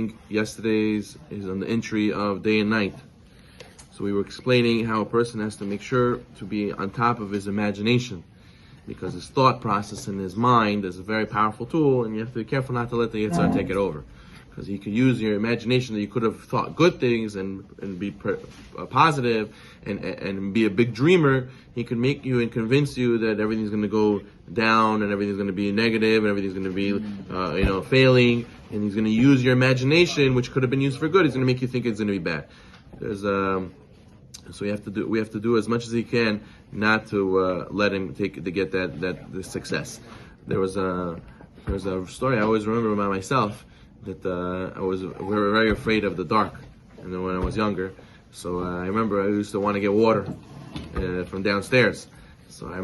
continuing yesterday's is on the entry of day and night. So we were explaining how a person has to make sure to be on top of his imagination, because his thought process in his mind is a very powerful tool, and you have to be careful not to let the Yitzhar take it over. Because he could use your imagination that you could have thought good things and be positive and be a big dreamer. He could make you and convince you that everything's going to go down and everything's going to be negative and everything's going to be failing. And he's going to use your imagination, which could have been used for good. He's going to make you think it's going to be bad. So we have to do as much as he can not to let him get the success. There was a story I always remember about myself, that we were very afraid of the dark, and then when I was younger. So I remember I used to want to get water from downstairs. So I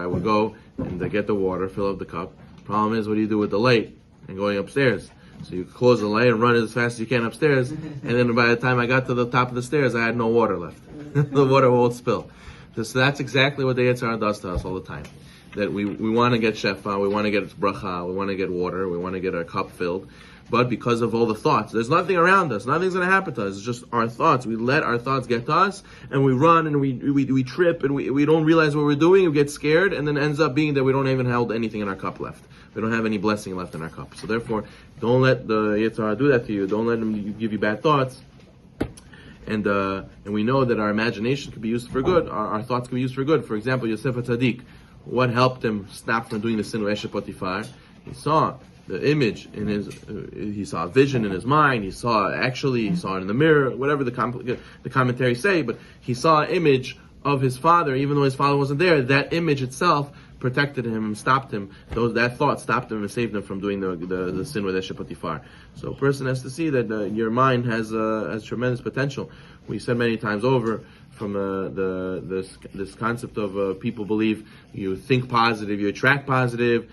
would go and get the water, fill up the cup. Problem is, what do you do with the light and going upstairs? So you close the light and run as fast as you can upstairs, and then by the time I got to the top of the stairs, I had no water left. The water won't spill. So that's exactly what the Yetzer Hara does to us all the time. That we want to get shefa, we want to get bracha, we want to get water, we want to get our cup filled. But because of all the thoughts, there's nothing around us. Nothing's going to happen to us. It's just our thoughts. We let our thoughts get to us, and we run, and we trip, and we don't realize what we're doing. We get scared, and then it ends up being that we don't even hold anything in our cup left. We don't have any blessing left in our cup. So therefore, don't let the Yetzer Hara do that to you. Don't let him give you bad thoughts. And we know that our imagination can be used for good. Our thoughts can be used for good. For example, Yosef HaTzadik, what helped him stop from doing the sin of Eshet Potifar? He saw the image in he saw a vision in his mind. He saw it in the mirror, whatever the commentaries say, but he saw an image of his father, even though his father wasn't there. That image itself protected him and stopped him. That thought stopped him and saved him from doing the sin with Eshet Potifar. So a person has to see that your mind has tremendous potential. We said many times over from this concept of people believe you think positive, you attract positive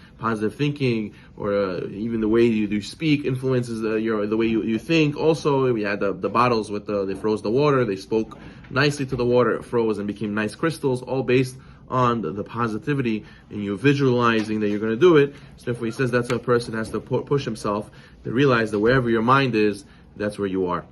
thinking, or even the way you speak influences the way you think. Also, we had the bottles with they froze the water, they spoke nicely to the water, it froze and became nice crystals, all based on the positivity and you visualizing that you're going to do it. So therefore he says that's how a person has to push himself to realize that wherever your mind is, that's where you are.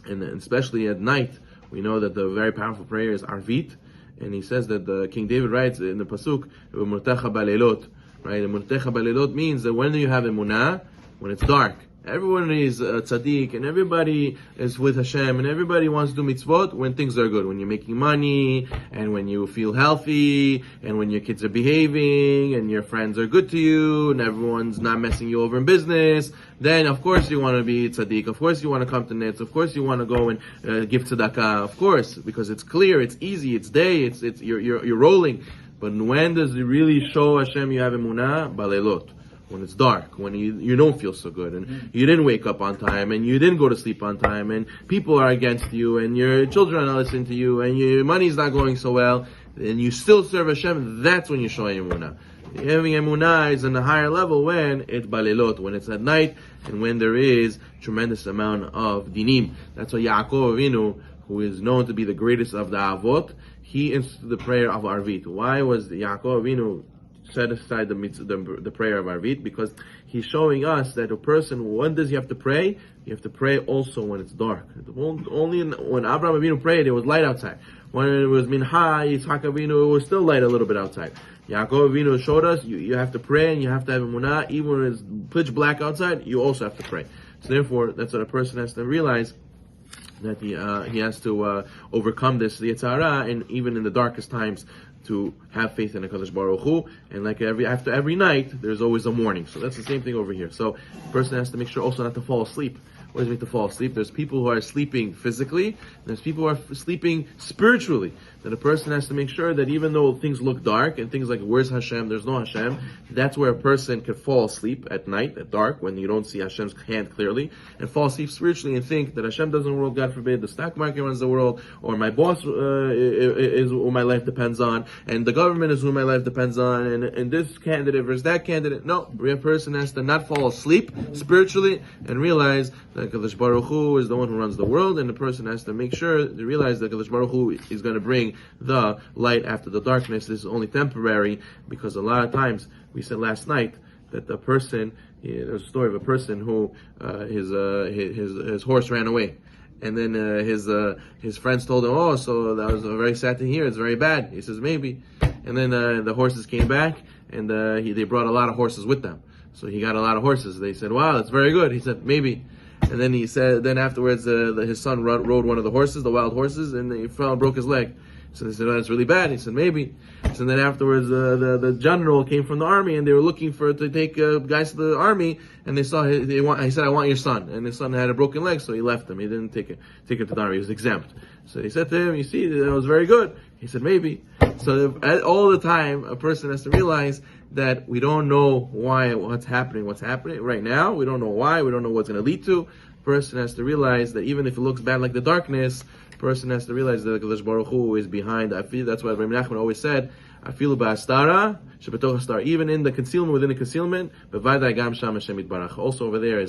And especially at night, we know that the very powerful prayer is Arvit, and he says that King David writes in the Pasuk, Murtecha Balelot, right? Murtecha Balelot means that when you have emunah, when it's dark, everyone is tzaddik, and everybody is with Hashem, and everybody wants to do mitzvot when things are good, when you're making money, and when you feel healthy, and when your kids are behaving, and your friends are good to you, and everyone's not messing you over in business. Then of course you want to be tzaddik, of course you want to come to nitz, of course you want to go and give tzedakah, of course, because it's clear, it's easy, it's day, you're rolling. But when does it really show Hashem you have emunah? Balelot. When it's dark, when you don't feel so good, and you didn't wake up on time, and you didn't go to sleep on time, and people are against you, and your children are not listening to you, and your money's not going so well, and you still serve Hashem, that's when you're showing emunah. Having emunah is on a higher level when it's balelot, when it's at night, and when there is tremendous amount of dinim. That's why Yaakov Avinu, who is known to be the greatest of the Avot, he instituted the prayer of Arvit. Why was Yaakov Avinu set aside the prayer of Arvit? Because he's showing us that a person, when does he have to pray? You have to pray also when it's dark. Only when Abraham Avinu prayed, it was light outside. When it was Minha, Yitzhak Avinu, it was still light a little bit outside. Yaakov Avinu showed us you have to pray, and you have to have emunah. Even when it's pitch black outside, you also have to pray. So therefore, that's what a person has to realize, that he has to overcome this Yetzer Hara, and even in the darkest times, to have faith in HaKadosh Baruch Hu, and like after every night, there's always a morning. So that's the same thing over here. So the person has to make sure also not to fall asleep. What does it mean to fall asleep? There's people who are sleeping physically, and there's people who are sleeping spiritually. That a person has to make sure that even though things look dark, and things like, where's Hashem, there's no Hashem, that's where a person can fall asleep at night, at dark, when you don't see Hashem's hand clearly, and fall asleep spiritually and think that Hashem doesn't rule, God forbid, the stock market runs the world, or my boss is who my life depends on, and the government is who my life depends on, and this candidate versus that candidate. No, a person has to not fall asleep spiritually and realize that Kadosh Baruch Hu is the one who runs the world, and the person has to make sure to realize that Kadosh Baruch Hu is going to bring the light after the darkness. This is only temporary, because a lot of times, we said last night, that the person, there's a story of a person who his horse ran away. And then his friends told him, "Oh, so that was very sad to hear. It's very bad." He says, "Maybe." And then the horses came back, and they brought a lot of horses with them. So he got a lot of horses. They said, "Wow, that's very good." He said, "Maybe." And then he said, then afterwards, his son rode one of the horses, the wild horses, and he fell and broke his leg. So they said, "Oh, that's really bad." He said, "Maybe." So then afterwards, the general came from the army, and they were looking to take guys to the army, and they saw he said, "I want your son," and his son had a broken leg, so he left him. He didn't take him to the army. He was exempt. So he said to him, "You see, that was very good." He said, "Maybe." So all the time, a person has to realize that we don't know what's happening right now. We don't know why. We don't know what's going to lead to. A person has to realize that even if it looks bad like the darkness, person has to realize that Hakadosh Baruch Hu is behind. That's why Rabbi Nachman always said, "Afilu ba'astara shebetoch hastar." Even in the concealment, within the concealment, bevadai gam sham Hashem yitbarach. Also over there is